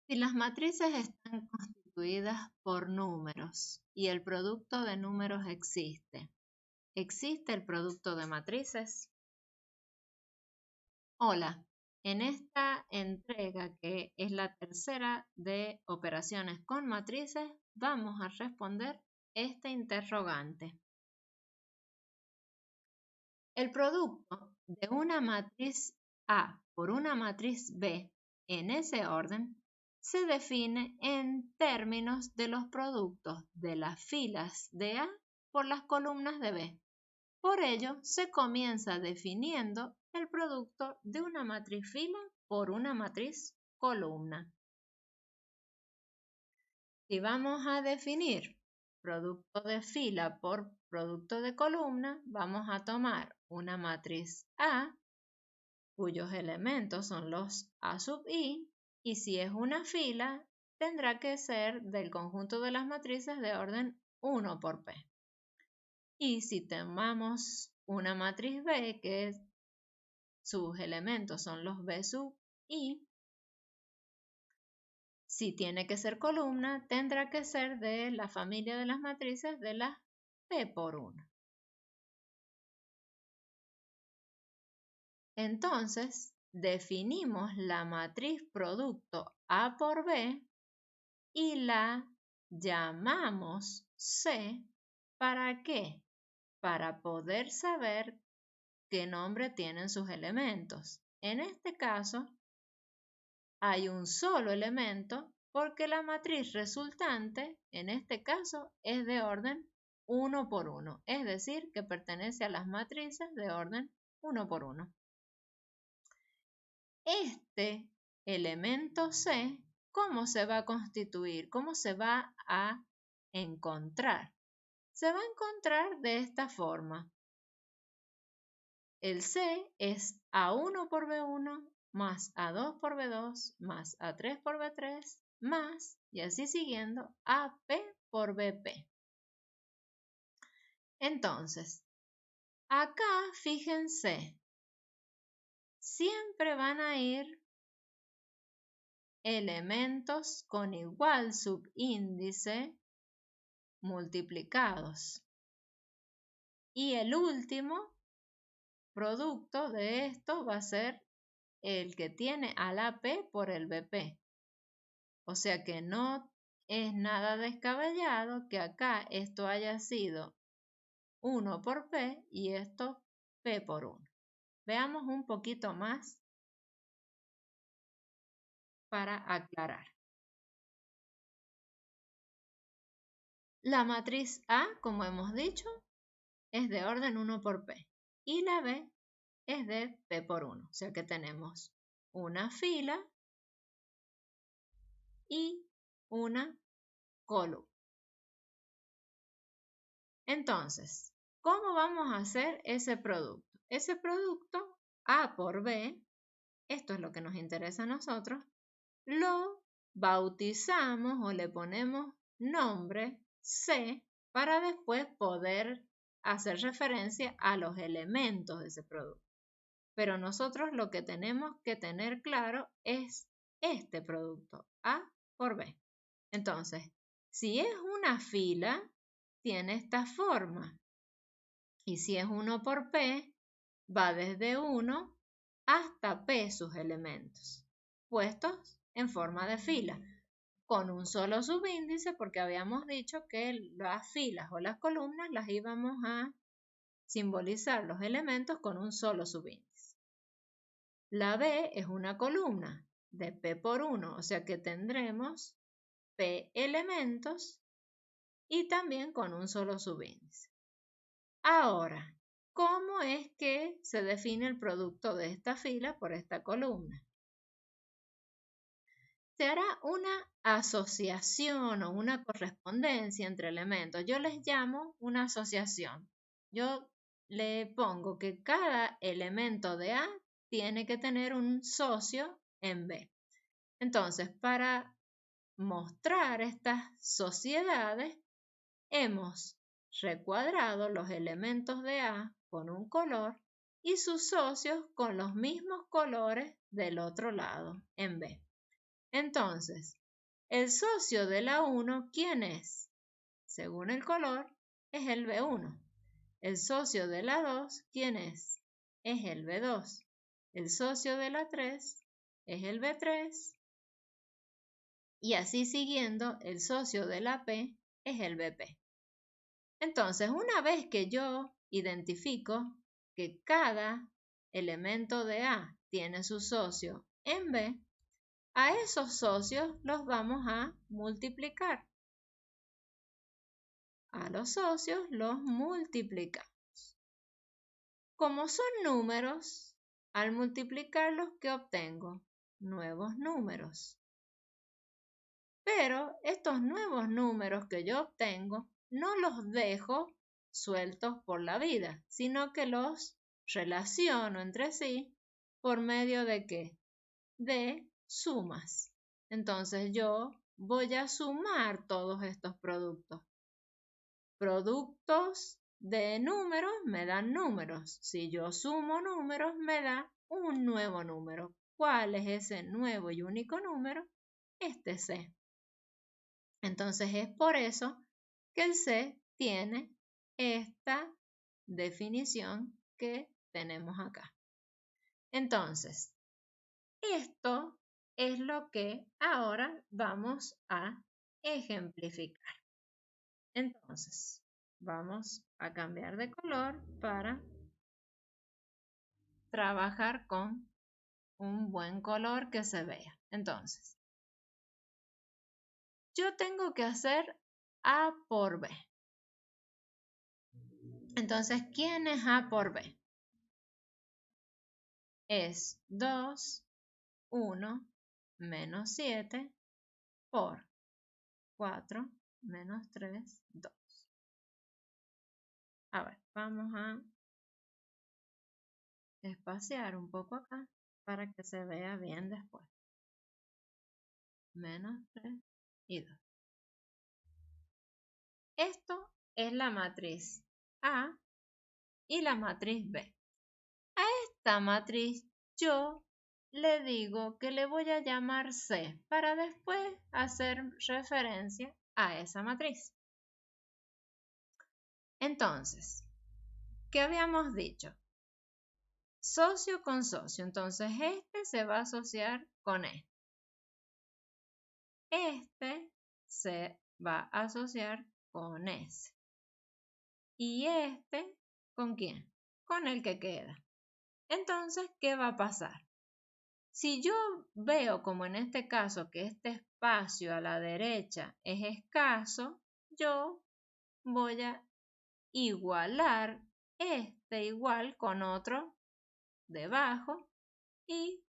Si las matrices están constituidas por números y el producto de números existe, ¿existe el producto de matrices? Hola, en esta entrega, que es la tercera de operaciones con matrices, vamos a responder este interrogante. El producto de una matriz A por una matriz B en ese orden se define en términos de los productos de las filas de A por las columnas de B. Por ello, se comienza definiendo el producto de una matriz fila por una matriz columna. Si vamos a definir producto de fila por producto de columna, vamos a tomar una matriz A, cuyos elementos son los A sub i, y si es una fila, tendrá que ser del conjunto de las matrices de orden 1 por P. Y si tomamos una matriz B, que sus elementos son los B sub i, si tiene que ser columna, tendrá que ser de la familia de las matrices de las P por 1. Entonces, definimos la matriz producto A por B y la llamamos C. ¿Para qué? Para poder saber qué nombre tienen sus elementos. En este caso, hay un solo elemento porque la matriz resultante, en este caso, es de orden 1 por 1, es decir, que pertenece a las matrices de orden 1 por 1. Este elemento C, ¿cómo se va a constituir? ¿Cómo se va a encontrar? Se va a encontrar de esta forma. El C es A1 por B1 más A2 por B2 más A3 por B3 más, y así siguiendo, AP por BP. Entonces, acá fíjense, siempre van a ir elementos con igual subíndice multiplicados. Y el último producto de esto va a ser el que tiene a la P por el BP. O sea que no es nada descabellado que acá esto haya sido 1 por P y esto P por 1. Veamos un poquito más para aclarar. La matriz A, como hemos dicho, es de orden 1 por P y la B es de P por 1. O sea que tenemos una fila y una columna. Entonces, ¿cómo vamos a hacer ese producto? Ese producto, A por B, esto es lo que nos interesa a nosotros, lo bautizamos o le ponemos nombre C para después poder hacer referencia a los elementos de ese producto. Pero nosotros lo que tenemos que tener claro es este producto, A por B. Entonces, si es una fila, tiene esta forma. Y si es 1 por P, va desde 1 hasta P sus elementos, puestos en forma de fila, con un solo subíndice, porque habíamos dicho que las filas o las columnas las íbamos a simbolizar los elementos con un solo subíndice. La B es una columna de P por 1, o sea que tendremos P elementos y también con un solo subíndice. Ahora, ¿cómo es que se define el producto de esta fila por esta columna? Se hará una asociación o una correspondencia entre elementos. Yo les llamo una asociación. Yo le pongo que cada elemento de A tiene que tener un socio en B. Entonces, para mostrar estas sociedades, hemos recuadrado los elementos de A con un color y sus socios con los mismos colores del otro lado en B. Entonces, el socio de la 1, ¿quién es? Según el color, es el B1. El socio de la 2, ¿quién es? Es el B2. El socio de la 3 es el B3. Y así siguiendo, el socio de la P es el BP. Entonces, una vez que yo identifico que cada elemento de A tiene su socio en B, a esos socios los vamos a multiplicar. A los socios los multiplicamos. Como son números, al multiplicarlos, ¿qué obtengo? Nuevos números. Pero estos nuevos números que yo obtengo no los dejo sueltos por la vida, sino que los relaciono entre sí por medio de ¿qué? De sumas. Entonces yo voy a sumar todos estos productos. Productos de números me dan números. Si yo sumo números, me da un nuevo número. ¿Cuál es ese nuevo y único número? Este C. Entonces es por eso que el C tiene esta definición que tenemos acá. Entonces, esto es lo que ahora vamos a ejemplificar. Entonces, vamos a cambiar de color para trabajar con un buen color que se vea. Entonces, yo tengo que hacer A por B. Entonces, ¿quién es A por B? Es 2, 1, menos 7 por 4, menos 3, 2. A ver, vamos a espaciar un poco acá para que se vea bien después. Menos 3 y 2. Esto es la matriz A y la matriz B. A esta matriz yo le digo que le voy a llamar C para después hacer referencia a esa matriz. Entonces, ¿qué habíamos dicho? Socio con socio. Entonces, este se va a asociar con este. Este se va a asociar con ese. ¿Y este con quién? Con el que queda. Entonces, ¿qué va a pasar? Si yo veo, como en este caso, que este espacio a la derecha es escaso, yo voy a igualar este igual con otro debajo y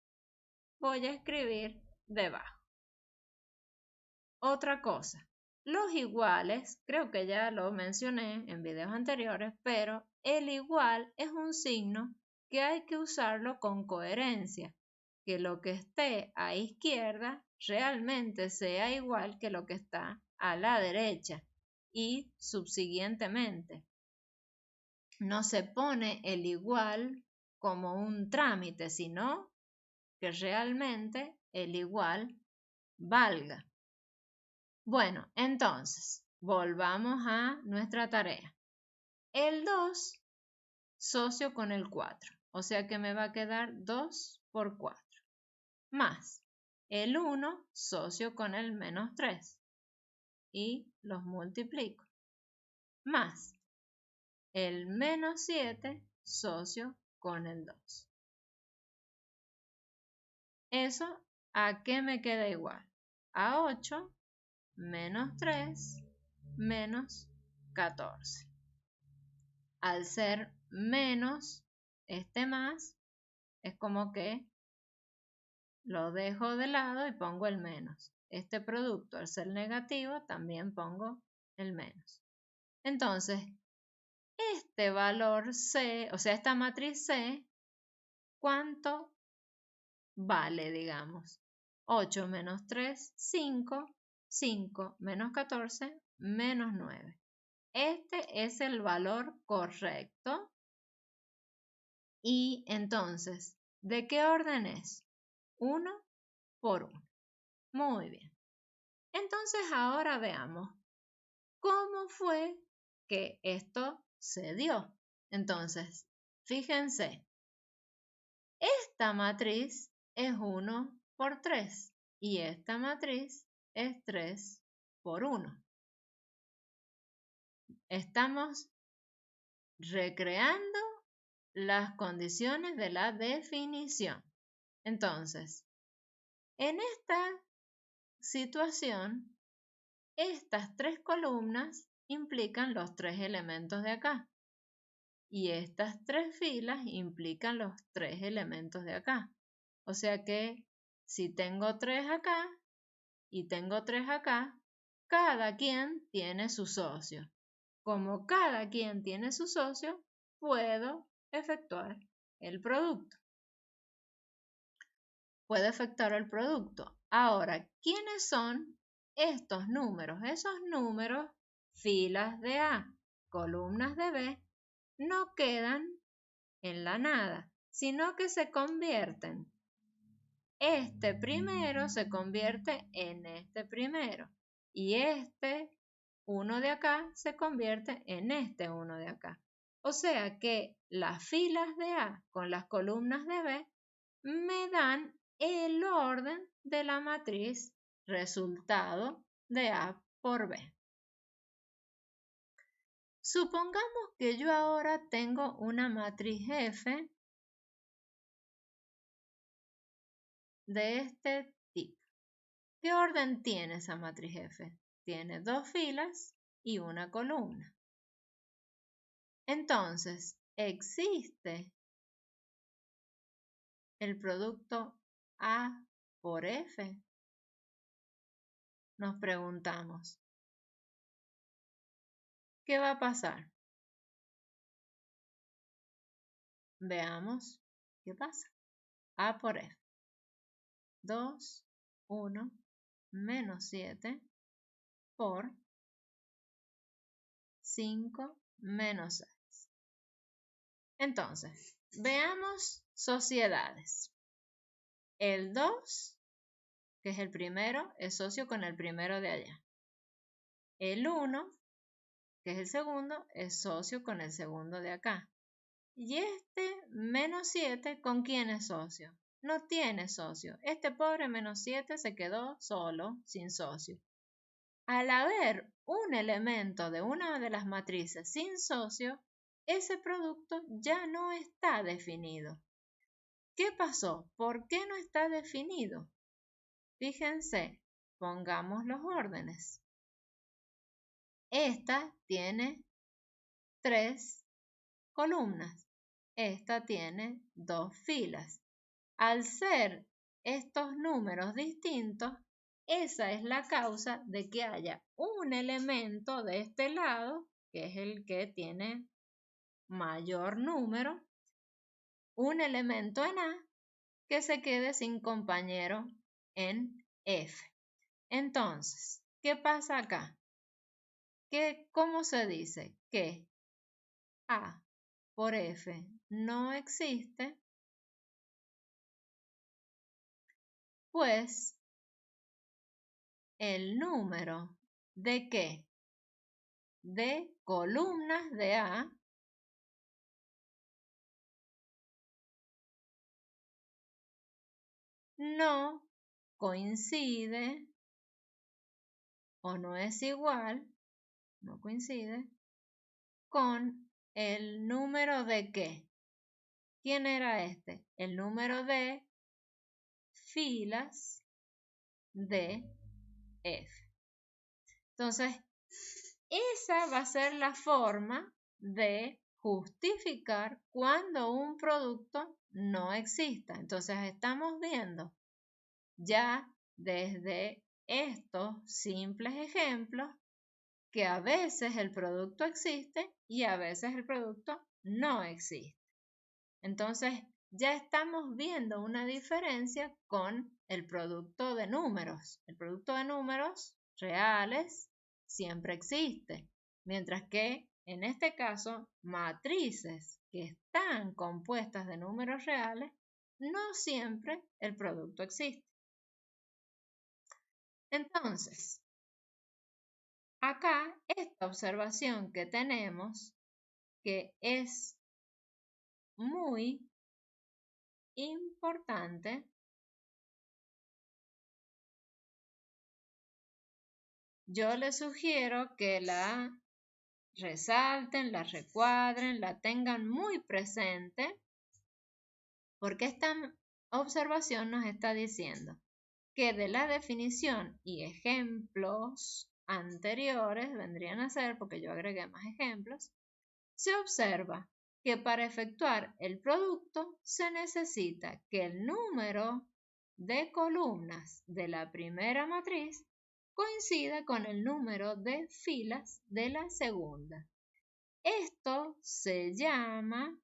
voy a escribir debajo. Otra cosa, los iguales, creo que ya lo mencioné en videos anteriores, pero el igual es un signo que hay que usarlo con coherencia, que lo que esté a izquierda realmente sea igual que lo que está a la derecha y subsiguientemente. No se pone el igual como un trámite, sino que realmente el igual valga. Bueno, entonces, volvamos a nuestra tarea. El 2 socio con el 4, o sea que me va a quedar 2 por 4, más el 1 socio con el menos 3, y los multiplico, más el menos 7 socio con el 2. ¿Eso a qué me queda igual? A 8 menos 3 menos 14. Al ser menos, este más, es como que lo dejo de lado y pongo el menos. Este producto, al ser negativo, también pongo el menos. Entonces, este valor C, o sea, esta matriz C, ¿cuánto vale, digamos? 8 menos 3, 5. 5 menos 14, menos 9. Este es el valor correcto. Y entonces, ¿de qué orden es? 1 por 1. Muy bien. Entonces ahora veamos cómo fue que esto se dio. Entonces, fíjense, esta matriz es 1 por 3 y esta matriz es 3 por 1. Estamos recreando las condiciones de la definición. Entonces, en esta situación, estas 3 columnas implican los 3 elementos de acá. Y estas 3 filas implican los 3 elementos de acá. O sea que si tengo 3 acá y tengo 3 acá, cada quien tiene su socio. Como cada quien tiene su socio, puedo efectuar el producto. Puedo efectuar el producto. Ahora, ¿quiénes son estos números? Esos números, filas de A, columnas de B, no quedan en la nada, sino que se convierten. Este primero se convierte en este primero y este uno de acá se convierte en este uno de acá. O sea que las filas de A con las columnas de B me dan el orden de la matriz resultado de A por B. Supongamos que yo ahora tengo una matriz F de este tipo. ¿Qué orden tiene esa matriz F? Tiene 2 filas y una columna. Entonces, ¿existe el producto A por F? Nos preguntamos. ¿Qué va a pasar? Veamos qué pasa. A por F. 2, 1, menos 7 por 5 menos 6. Entonces, veamos sociedades. El 2, que es el primero, es socio con el primero de allá. El 1, que es el segundo, es socio con el segundo de acá. Y este menos 7, ¿con quién es socio? No tiene socio. Este pobre menos 7 se quedó solo, sin socio. Al haber un elemento de una de las matrices sin socio, ese producto ya no está definido. ¿Qué pasó? ¿Por qué no está definido? Fíjense, pongamos los órdenes. Esta tiene 3 columnas. Esta tiene 2 filas. Al ser estos números distintos, esa es la causa de que haya un elemento de este lado, que es el que tiene mayor número, un elemento en A que se quede sin compañero en F. Entonces, ¿qué pasa acá? ¿Cómo se dice? Que A por F no existe, pues el número de ¿qué? De columnas de A no coincide o no es igual, no coincide con el número de ¿qué? ¿Quién era este? El número de filas de F. Entonces, esa va a ser la forma de justificar cuando un producto no exista. Entonces, estamos viendo ya desde estos simples ejemplos que a veces el producto existe y a veces el producto no existe. Entonces, ya estamos viendo una diferencia con el producto de números. El producto de números reales siempre existe, mientras que en este caso, matrices que están compuestas de números reales, no siempre el producto existe. Entonces, acá esta observación que tenemos, que es muy importante, yo les sugiero que la resalten, la recuadren, la tengan muy presente, porque esta observación nos está diciendo que de la definición y ejemplos anteriores, vendrían a ser, porque yo agregué más ejemplos, se observa que para efectuar el producto se necesita que el número de columnas de la primera matriz coincida con el número de filas de la segunda. Esto se llama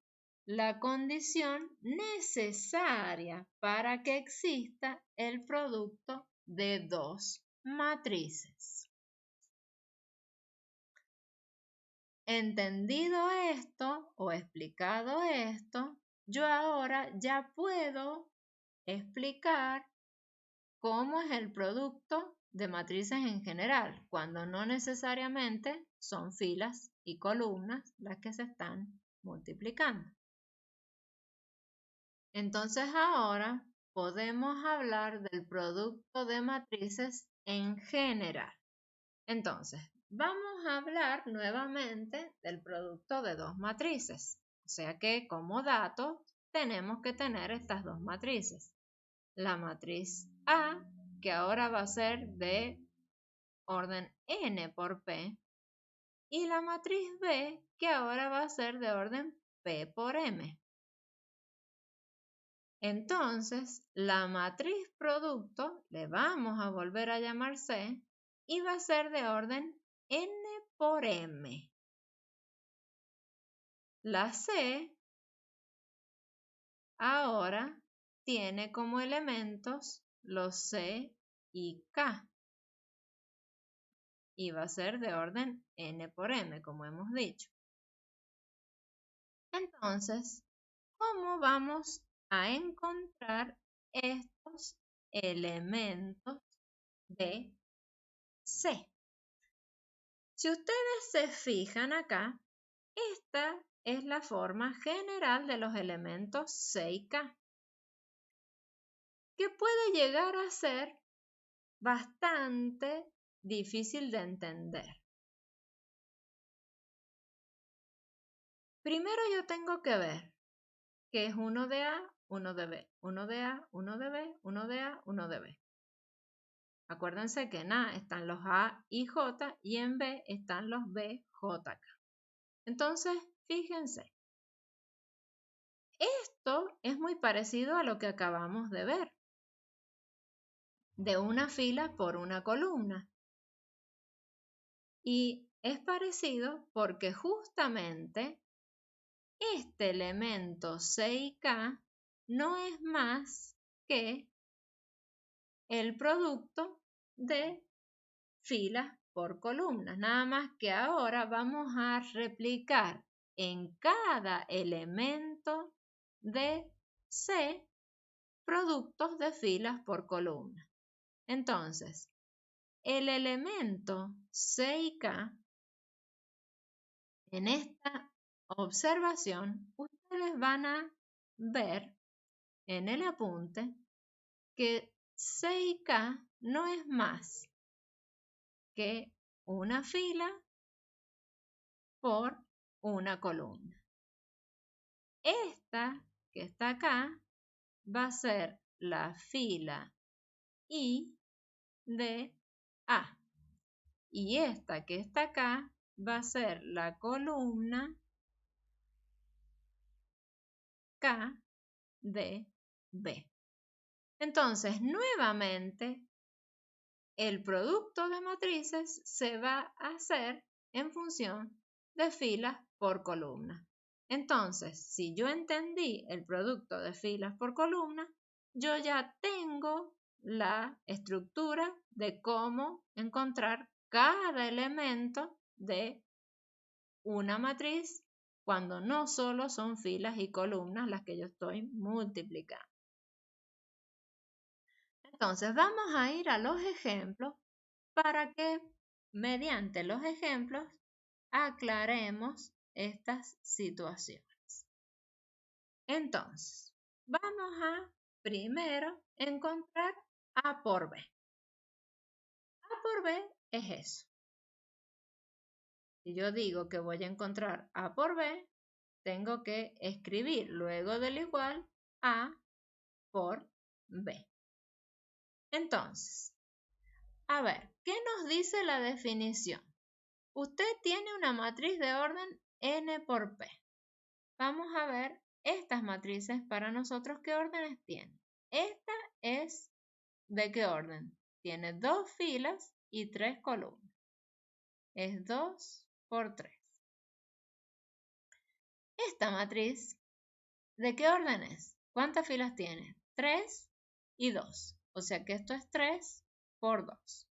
la condición necesaria para que exista el producto de dos matrices. Entendido esto o explicado esto, yo ahora ya puedo explicar cómo es el producto de matrices en general, cuando no necesariamente son filas y columnas las que se están multiplicando. Entonces ahora podemos hablar del producto de matrices en general. Entonces, vamos a hablar nuevamente del producto de dos matrices. O sea que como dato tenemos que tener estas dos matrices. La matriz A, que ahora va a ser de orden n por p, y la matriz B, que ahora va a ser de orden p por m. Entonces, la matriz producto le vamos a volver a llamar C y va a ser de orden n por m. La C ahora tiene como elementos los C y K y va a ser de orden n por m, como hemos dicho. Entonces, ¿cómo vamos a encontrar estos elementos de C? Si ustedes se fijan acá, esta es la forma general de los elementos C y K, que puede llegar a ser bastante difícil de entender. Primero yo tengo que ver que es uno de A, uno de B, uno de A, uno de B, uno de A, uno de B. Acuérdense que en A están los A y J y en B están los B, J, K. Entonces, fíjense, esto es muy parecido a lo que acabamos de ver, de una fila por una columna. Y es parecido porque justamente este elemento C y K no es más que el producto de filas por columnas. Nada más que ahora vamos a replicar en cada elemento de C productos de filas por columna. Entonces, el elemento C y K, en esta observación, ustedes van a ver en el apunte que C y K no es más que una fila por una columna. Esta que está acá va a ser la fila I de A. Y esta que está acá va a ser la columna K de B. Entonces, nuevamente, el producto de matrices se va a hacer en función de filas por columna. Entonces, si yo entendí el producto de filas por columna, yo ya tengo la estructura de cómo encontrar cada elemento de una matriz cuando no solo son filas y columnas las que yo estoy multiplicando. Entonces vamos a ir a los ejemplos para que mediante los ejemplos aclaremos estas situaciones. Entonces, vamos a primero encontrar A por B. A por B es eso. Si yo digo que voy a encontrar A por B, tengo que escribir luego del igual A por B. Entonces, a ver, ¿qué nos dice la definición? Usted tiene una matriz de orden n por p. Vamos a ver estas matrices para nosotros, ¿qué órdenes tienen? Esta es ¿de qué orden? Tiene 2 filas y 3 columnas. Es 2 por 3. Esta matriz, ¿de qué orden es? ¿Cuántas filas tiene? 3 y 2. O sea que esto es 3 por 2.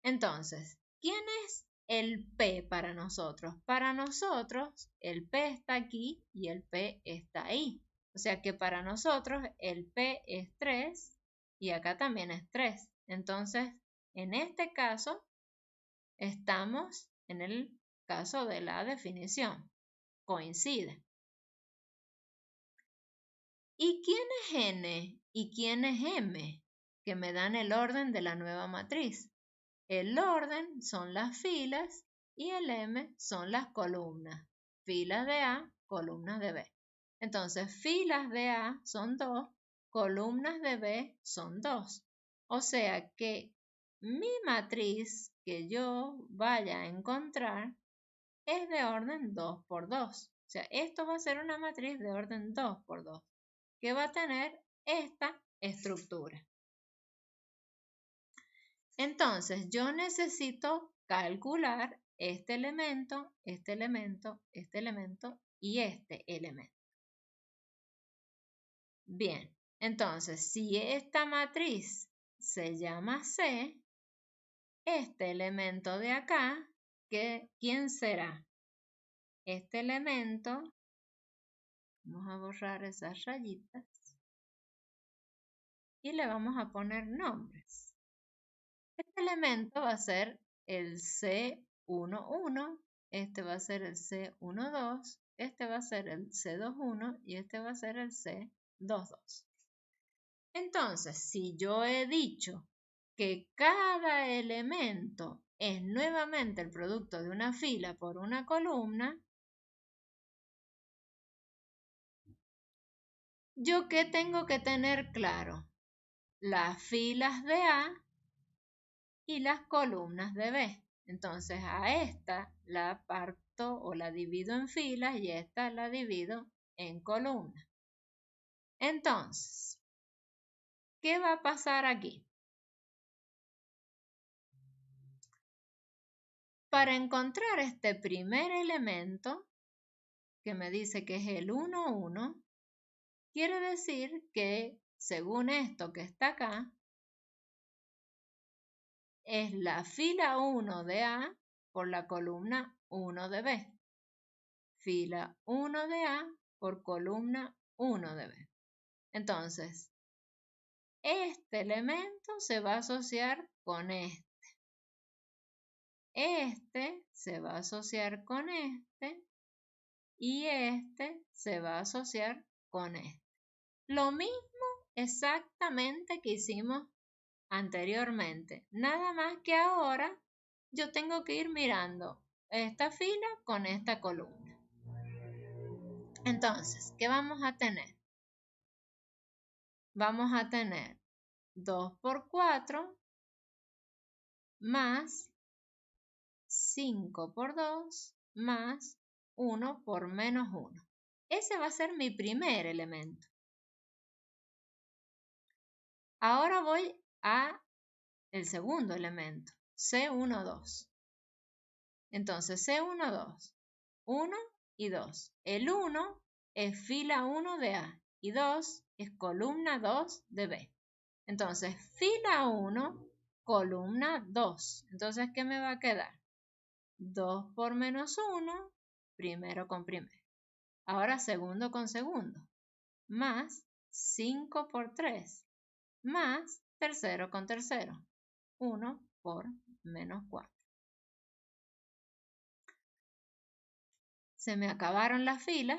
Entonces, ¿quién es el P para nosotros? Para nosotros, el P está aquí y el P está ahí. O sea que para nosotros el P es 3 y acá también es 3. Entonces, en este caso, estamos en el caso de la definición. Coincide. ¿Y quién es N y quién es M? Que me dan el orden de la nueva matriz. El orden son las filas y el M son las columnas. Filas de A, columnas de B. Entonces, filas de A son 2, columnas de B son 2. O sea que mi matriz que yo vaya a encontrar es de orden 2 por 2. O sea, esto va a ser una matriz de orden 2 por 2, que va a tener esta estructura. Entonces, yo necesito calcular este elemento, este elemento, este elemento y este elemento. Bien, entonces, si esta matriz se llama C, este elemento de acá, ¿quién será? Este elemento, vamos a borrar esas rayitas y le vamos a poner nombres. Este elemento va a ser el C11, este va a ser el C12, este va a ser el C21 y este va a ser el C22. Entonces, si yo he dicho que cada elemento es nuevamente el producto de una fila por una columna, ¿yo qué tengo que tener claro? Las filas de A y las columnas de B. Entonces a esta la parto o la divido en filas y esta la divido en columnas. Entonces, ¿qué va a pasar aquí? Para encontrar este primer elemento, que me dice que es el 1, 1, quiere decir que según esto que está acá, es la fila 1 de A por la columna 1 de B. Fila 1 de A por columna 1 de B. Entonces, este elemento se va a asociar con este. Este se va a asociar con este y este se va a asociar con este. Lo mismo exactamente que hicimos anteriormente. Nada más que ahora yo tengo que ir mirando esta fila con esta columna. Entonces, ¿qué vamos a tener? Vamos a tener 2 por 4 más 5 por 2 más 1 por menos 1. Ese va a ser mi primer elemento. Ahora voy a el segundo elemento, C12. Entonces, C12, 1 y 2. El 1 es fila 1 de A y 2 es columna 2 de B. Entonces, fila 1, columna 2. Entonces, ¿qué me va a quedar? 2 por menos 1, primero con primero. Ahora segundo con segundo, más 5 por 3, más tercero con tercero. 1 por menos 4. Se me acabaron las filas,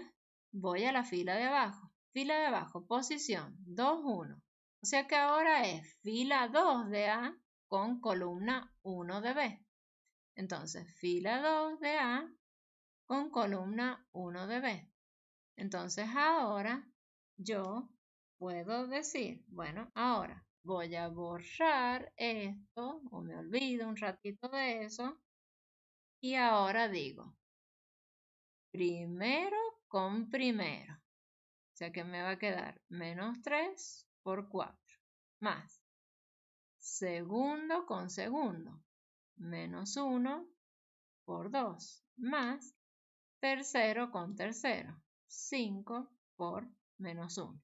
voy a la fila de abajo. Fila de abajo, posición 2, 1. O sea que ahora es fila 2 de A con columna 1 de B. Entonces, fila 2 de A con columna 1 de B. Entonces, ahora yo puedo decir, bueno, ahora voy a borrar esto, o me olvido un ratito de eso, y ahora digo, primero con primero. O sea que me va a quedar menos 3 por 4, más segundo con segundo, menos 1 por 2, más tercero con tercero, 5 por menos 1.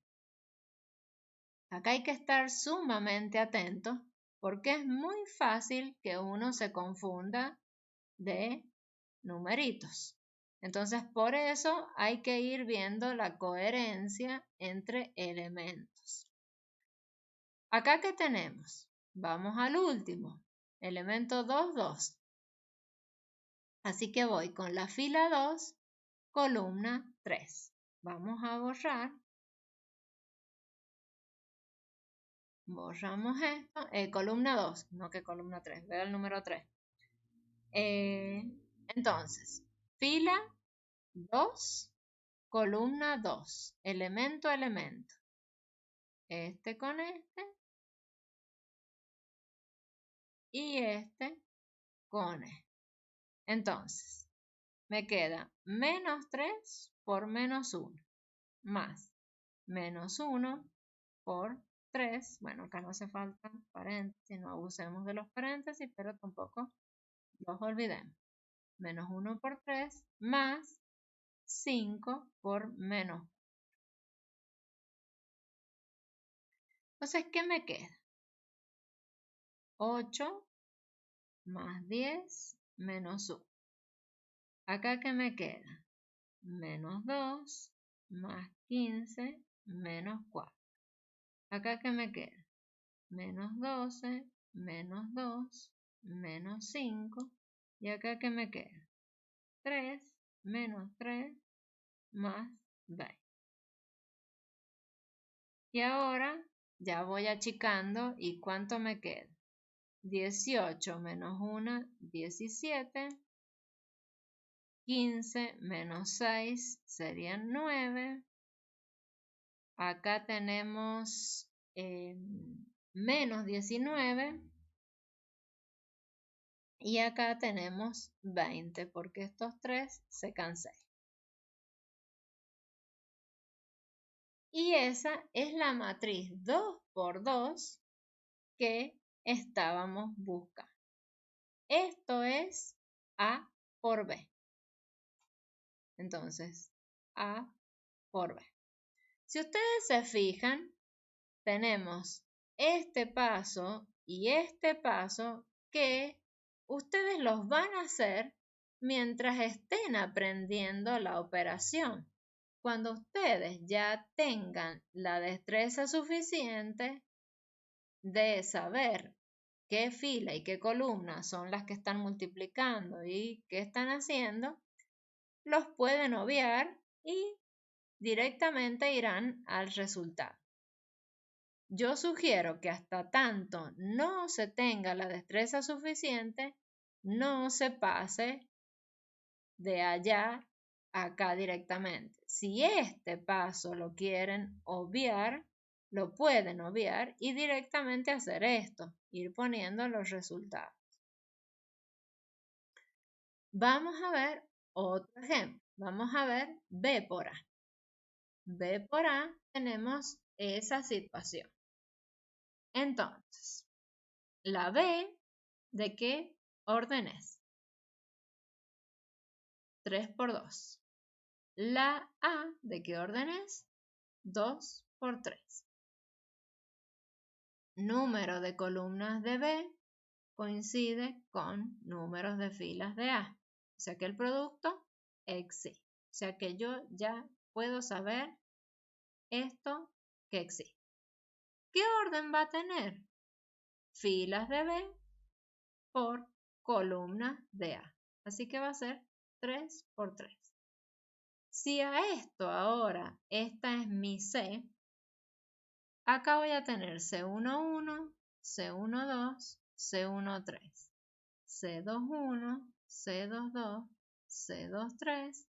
Acá hay que estar sumamente atento porque es muy fácil que uno se confunda de numeritos. Entonces, por eso hay que ir viendo la coherencia entre elementos. Acá, ¿qué tenemos? Vamos al último, elemento 2, 2. Así que voy con la fila 2, columna 3. Vamos a borrar. Borramos esto. Columna 2, no que columna 3. Veo el número 3. Entonces, fila 2, columna 2. Elemento, elemento. Este con este. Y este con este. Entonces, me queda menos 3 por menos 1. Más menos 1 por 3. Bueno, acá no hace falta paréntesis, no abusemos de los paréntesis, pero tampoco los olvidemos. Menos 1 por 3 más 5 por menos. Entonces, ¿qué me queda? 8 más 10 menos 1. Acá, ¿qué me queda? Menos 2 más 15 menos 4. Acá, ¿qué me queda? Menos 12 menos 2 menos 5. Y acá, ¿qué me queda? 3 menos 3 más 20. Y ahora ya voy achicando. ¿Y cuánto me queda? 18 menos 1, 17. 15 menos 6 serían 9. Acá tenemos menos 19. Y acá tenemos 20 porque estos 3 se cancelan. Y esa es la matriz 2 por 2 que estábamos buscando. Esto es A por B. Entonces, A por B. Si ustedes se fijan, tenemos este paso y este paso que ustedes los van a hacer mientras estén aprendiendo la operación. Cuando ustedes ya tengan la destreza suficiente de saber qué fila y qué columna son las que están multiplicando y qué están haciendo, los pueden obviar y directamente irán al resultado. Yo sugiero que hasta tanto no se tenga la destreza suficiente, no se pase de allá a acá directamente. Si este paso lo quieren obviar, lo pueden obviar y directamente hacer esto, ir poniendo los resultados. Vamos a ver otro ejemplo. Vamos a ver B por A. B por A tenemos esa situación. Entonces, la B, ¿de qué orden es? 3 por 2. La A, ¿de qué orden es? 2 por 3. Número de columnas de B coincide con números de filas de A. O sea que el producto existe. O sea que yo ya puedo saber esto que existe. ¿Qué orden va a tener? filas de B por columnas de A. Así que va a ser 3 por 3. Si a esto ahora, esta es mi C, acá voy a tener C11, C12, C13, C21, C22, C23,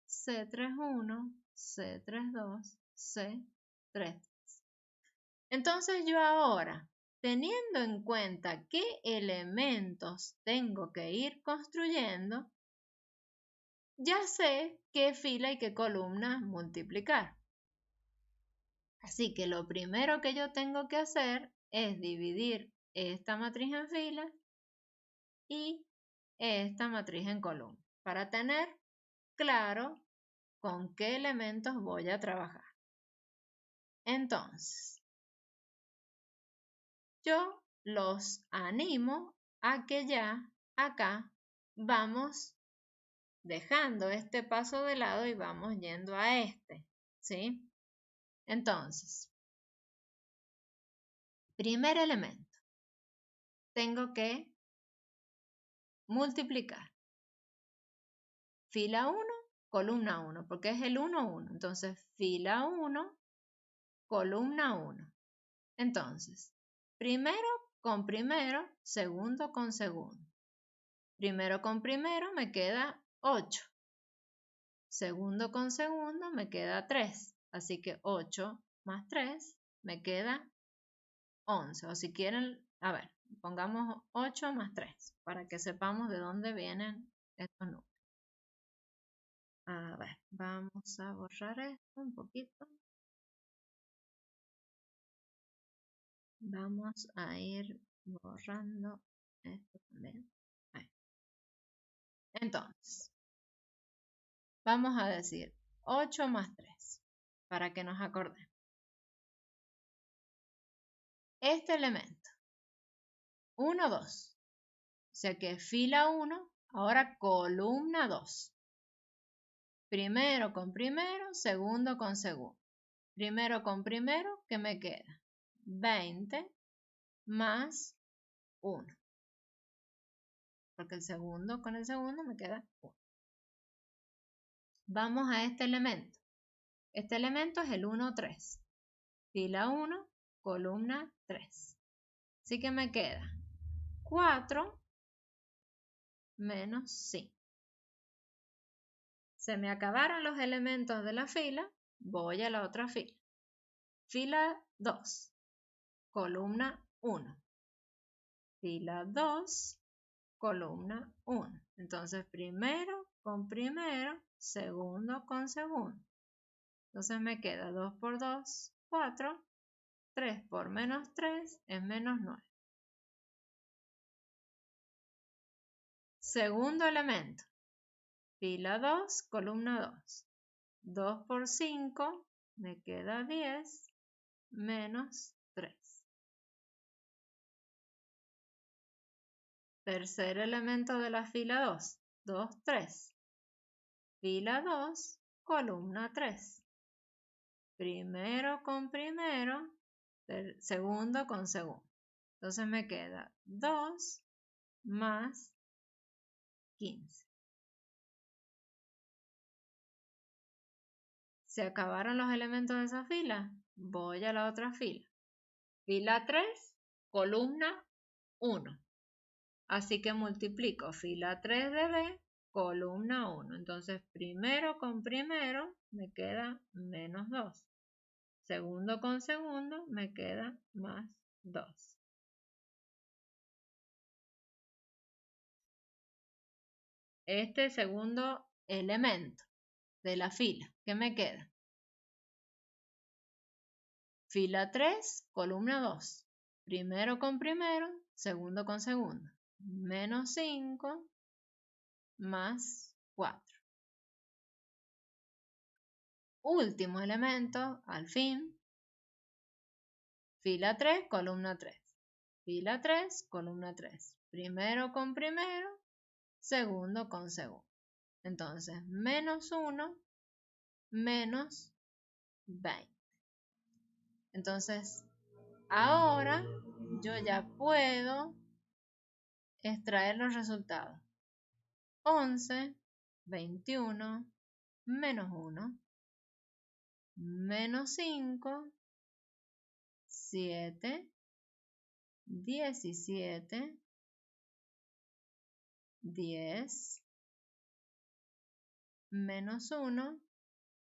C31, C32, C33. Entonces yo ahora, teniendo en cuenta qué elementos tengo que ir construyendo, ya sé qué fila y qué columna multiplicar. Así que lo primero que yo tengo que hacer es dividir esta matriz en filas y esta matriz en columnas para tener claro con qué elementos voy a trabajar. Entonces, yo los animo a que ya acá vamos dejando este paso de lado y vamos yendo a este, ¿sí? Entonces, primer elemento, tengo que multiplicar fila 1, columna 1, porque es el 1, 1. Entonces, fila 1, columna 1. Entonces, primero con primero, segundo con segundo. Primero con primero me queda 8. Segundo con segundo me queda 3. Así que 8 más 3 me queda 11. O si quieren, a ver, pongamos 8 más 3 para que sepamos de dónde vienen estos números. A ver, vamos a borrar esto un poquito. Vamos a ir borrando esto también. Ahí. Entonces, vamos a decir 8 más 3 para que nos acordemos. Este elemento, 1, 2. O sea que fila 1, ahora columna 2. Primero con primero, segundo con segundo. Primero con primero, ¿qué me queda? 20 más 1. Porque el segundo con el segundo me queda 1. Vamos a este elemento. Este elemento es el 1, 3. Fila 1, columna 3. Así que me queda 4 menos 5. Se me acabaron los elementos de la fila, voy a la otra fila. Fila 2, columna 1. Fila 2, columna 1. Entonces, primero con primero, segundo con segundo. Entonces me queda 2 por 2, 4. 3 por menos 3 es menos 9. Segundo elemento. Fila 2, columna 2. 2 por 5 me queda 10 menos 3. Tercer elemento de la fila 2. 2, 3. Fila 2, columna 3. Primero con primero, segundo con segundo. Entonces me queda 2 más 15. ¿Se acabaron los elementos de esa fila? Voy a la otra fila. Fila 3, columna 1. Así que multiplico fila 3 de B, columna 1. Entonces, primero con primero me queda menos 2. Segundo con segundo me queda más 2. Este segundo elemento de la fila, ¿qué me queda? Fila 3, columna 2. Primero con primero, segundo con segundo. Menos 5 más 4. Último elemento, al fin. Fila 3, columna 3. Fila 3, columna 3. Primero con primero, segundo con segundo. Entonces, menos 1, menos 20. Entonces, ahora yo ya puedo extraer los resultados. 11, 21, menos 1, menos 5, 7, 17, 10, menos 1,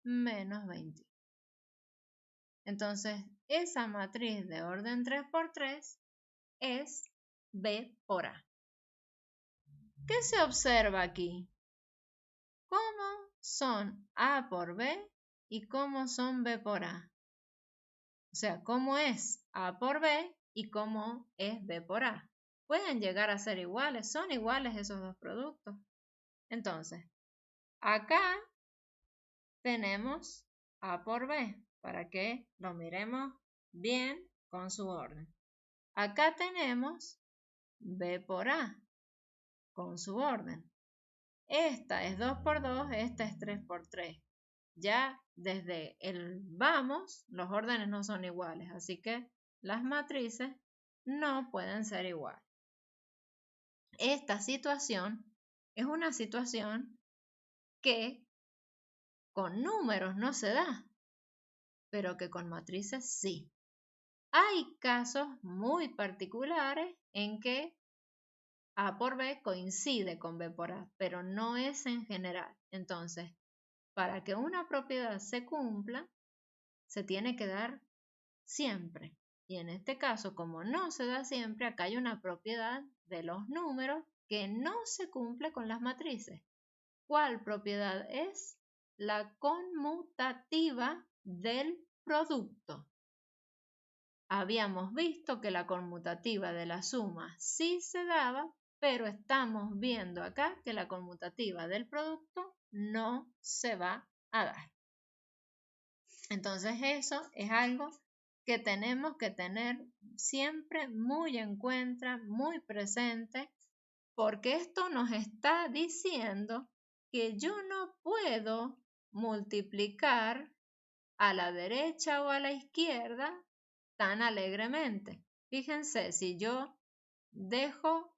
menos 20. Entonces, esa matriz de orden 3×3 es B por A. ¿Qué se observa aquí? ¿Cómo son A por B y cómo son B por A? O sea, ¿cómo es A por B y cómo es B por A? Pueden llegar a ser iguales, son iguales esos dos productos. Entonces, acá tenemos A por B, para que lo miremos bien con su orden. Acá tenemos B por A, con su orden. Esta es 2×2, esta es 3×3. Ya desde el vamos, los órdenes no son iguales, así que las matrices no pueden ser iguales. Esta situación es una situación que con números no se da, pero que con matrices sí. Hay casos muy particulares en que A por B coincide con B por A, pero no es en general. Entonces, para que una propiedad se cumpla, se tiene que dar siempre. Y en este caso, como no se da siempre, acá hay una propiedad de los números que no se cumple con las matrices. ¿Cuál propiedad es? La conmutativa del producto. Habíamos visto que la conmutativa de la suma sí se daba, pero estamos viendo acá que la conmutativa del producto no se va a dar. Entonces eso es algo que tenemos que tener siempre muy en cuenta, muy presente, porque esto nos está diciendo que yo no puedo multiplicar a la derecha o a la izquierda tan alegremente. Fíjense, si yo dejo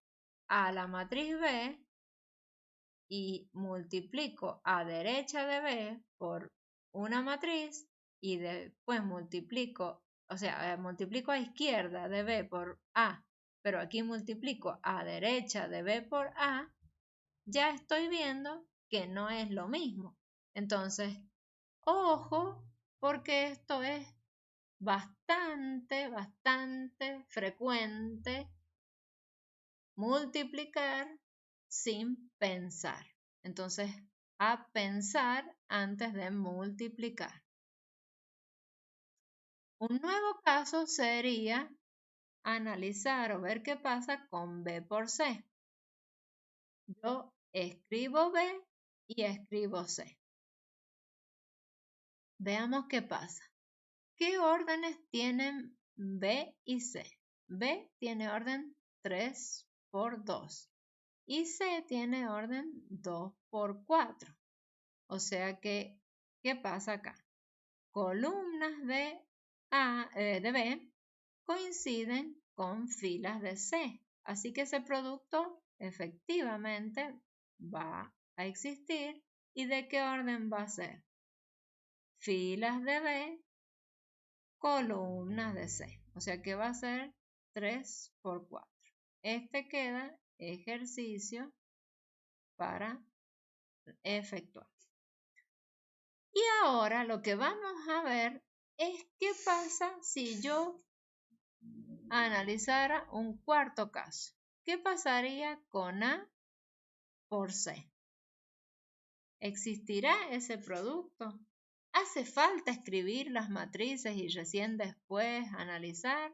a la matriz B y multiplico a derecha de B por una matriz y después multiplico, o sea, multiplico a izquierda de B por A, pero aquí multiplico a derecha de B por A, ya estoy viendo que no es lo mismo. Entonces, ojo, porque esto es bastante frecuente multiplicar sin pensar. Entonces, a pensar antes de multiplicar. Un nuevo caso sería analizar o ver qué pasa con B por C. Yo escribo B y escribo C. Veamos qué pasa. ¿Qué órdenes tienen B y C? B tiene orden 3×2 y C tiene orden 2×4. O sea que, ¿qué pasa acá? Columnas de B coinciden con filas de C. Así que ese producto efectivamente va a existir. ¿Y de qué orden va a ser? Filas de B, columnas de C. O sea que va a ser 3×4. Este queda ejercicio para efectuar. Y ahora lo que vamos a ver es qué pasa si yo analizara un cuarto caso. ¿Qué pasaría con A por C? ¿Existirá ese producto? ¿Hace falta escribir las matrices y recién después analizar?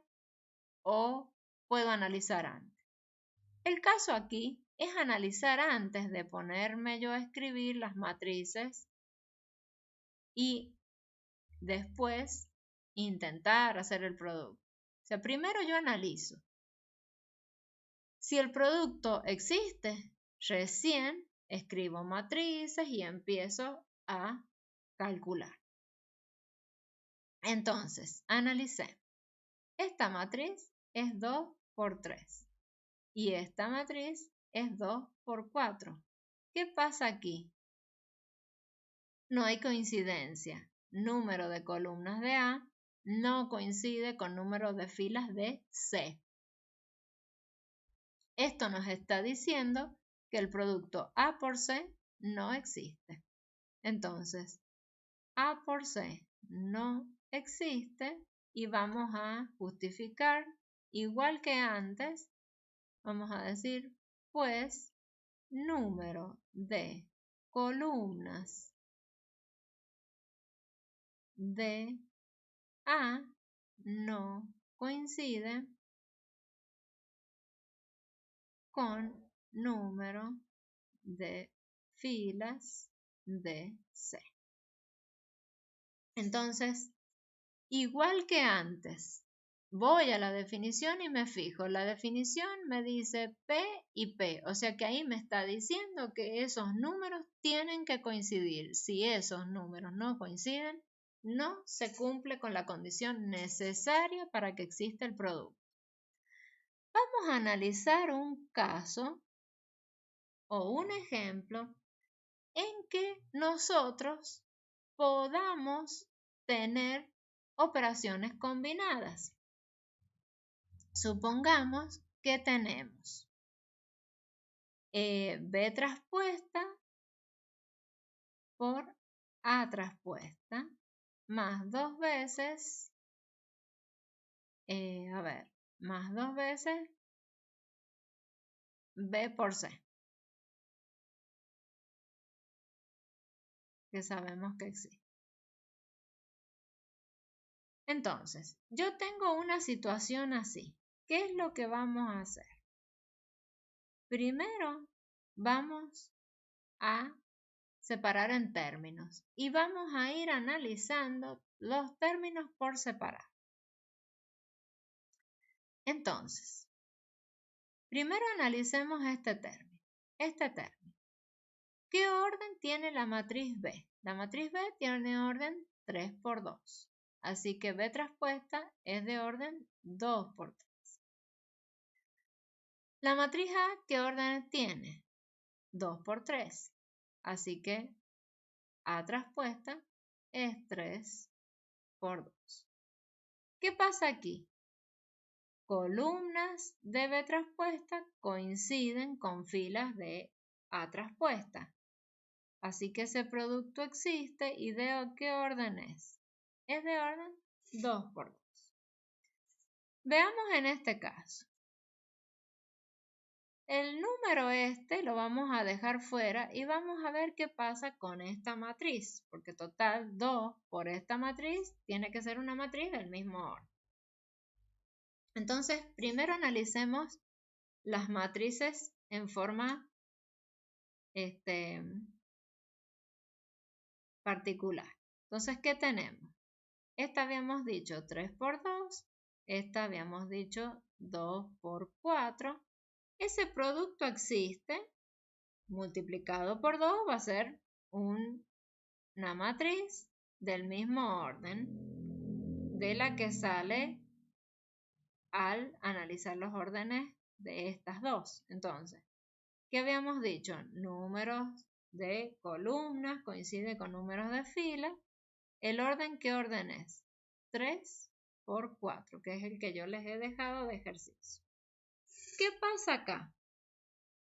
¿O puedo analizar antes? El caso aquí es analizar antes de ponerme yo a escribir las matrices y después intentar hacer el producto. O sea, primero yo analizo. Si el producto existe, recién escribo matrices y empiezo a calcular. Entonces, analicé. Esta matriz es 2 por 3 y esta matriz es 2 por 4. ¿Qué pasa aquí? No hay coincidencia. Número de columnas de A no coincide con número de filas de C. Esto nos está diciendo que el producto A por C no existe. Entonces, A por C no existe y vamos a justificar, igual que antes, vamos a decir, pues, número de columnas de A no coincide con número de filas de C. Entonces, igual que antes, voy a la definición y me fijo. La definición me dice P y P, o sea que ahí me está diciendo que esos números tienen que coincidir. Si esos números no coinciden, no se cumple con la condición necesaria para que exista el producto. Vamos a analizar un caso o un ejemplo en que nosotros podamos tener operaciones combinadas. Supongamos que tenemos B traspuesta por A traspuesta más 2 veces, más 2 veces B por C, que sabemos que existe. Entonces, yo tengo una situación así. ¿Qué es lo que vamos a hacer? Primero, vamos a separar en términos y vamos a ir analizando los términos por separado. Entonces, primero analicemos este término. ¿Qué orden tiene la matriz B? La matriz B tiene orden 3 por 2. Así que B traspuesta es de orden 2 por 3. La matriz A, ¿qué orden tiene? 2 por 3. Así que A traspuesta es 3 por 2. ¿Qué pasa aquí? Columnas de B traspuesta coinciden con filas de A traspuesta. Así que ese producto existe y ¿de qué orden es? Es de orden 2 por 2. Veamos en este caso. El número lo vamos a dejar fuera y vamos a ver qué pasa con esta matriz, porque total 2 por esta matriz tiene que ser una matriz del mismo orden. Entonces, primero analicemos las matrices en forma particular. Entonces, ¿qué tenemos? Esta habíamos dicho 3 por 2, esta habíamos dicho 2 por 4. Ese producto existe, multiplicado por 2 va a ser una matriz del mismo orden de la que sale al analizar los órdenes de estas dos. Entonces, ¿qué habíamos dicho? Números de columnas coincide con números de fila. ¿El orden qué orden es? 3 por 4, que es el que yo les he dejado de ejercicio. ¿Qué pasa acá?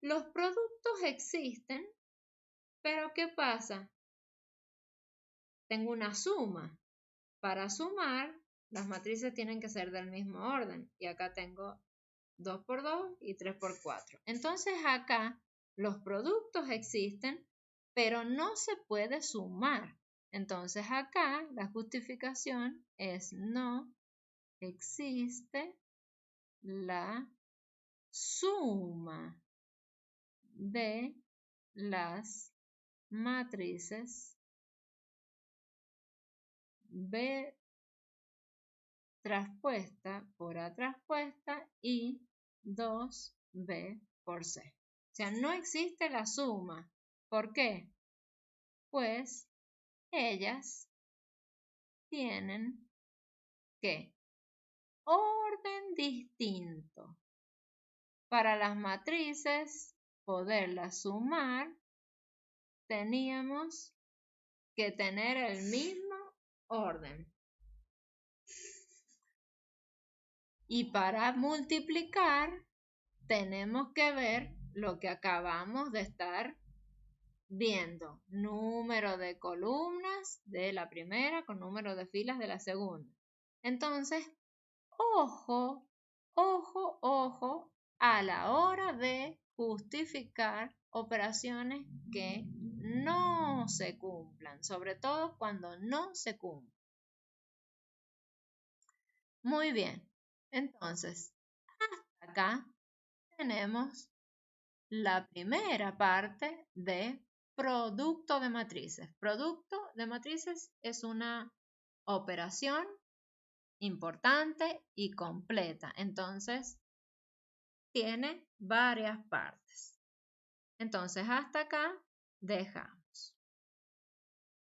Los productos existen, pero ¿qué pasa? Tengo una suma. Para sumar, las matrices tienen que ser del mismo orden. Y acá tengo 2 por 2 y 3 por 4. Entonces acá los productos existen, pero no se puede sumar. Entonces acá la justificación es no existe la suma de las matrices B traspuesta por A traspuesta y 2B por C. O sea, no existe la suma. ¿Por qué? Pues ellas tienen que orden distinto. Para las matrices, poderlas sumar, teníamos que tener el mismo orden. Y para multiplicar, tenemos que ver lo que acabamos de estar viendo. Número de columnas de la primera con número de filas de la segunda. Entonces, ojo, ojo, ojo a la hora de justificar operaciones que no se cumplan, sobre todo cuando no se cumplan. Muy bien, entonces, hasta acá tenemos la primera parte de producto de matrices. Producto de matrices es una operación importante y completa. Entonces, tiene varias partes. Entonces, hasta acá dejamos.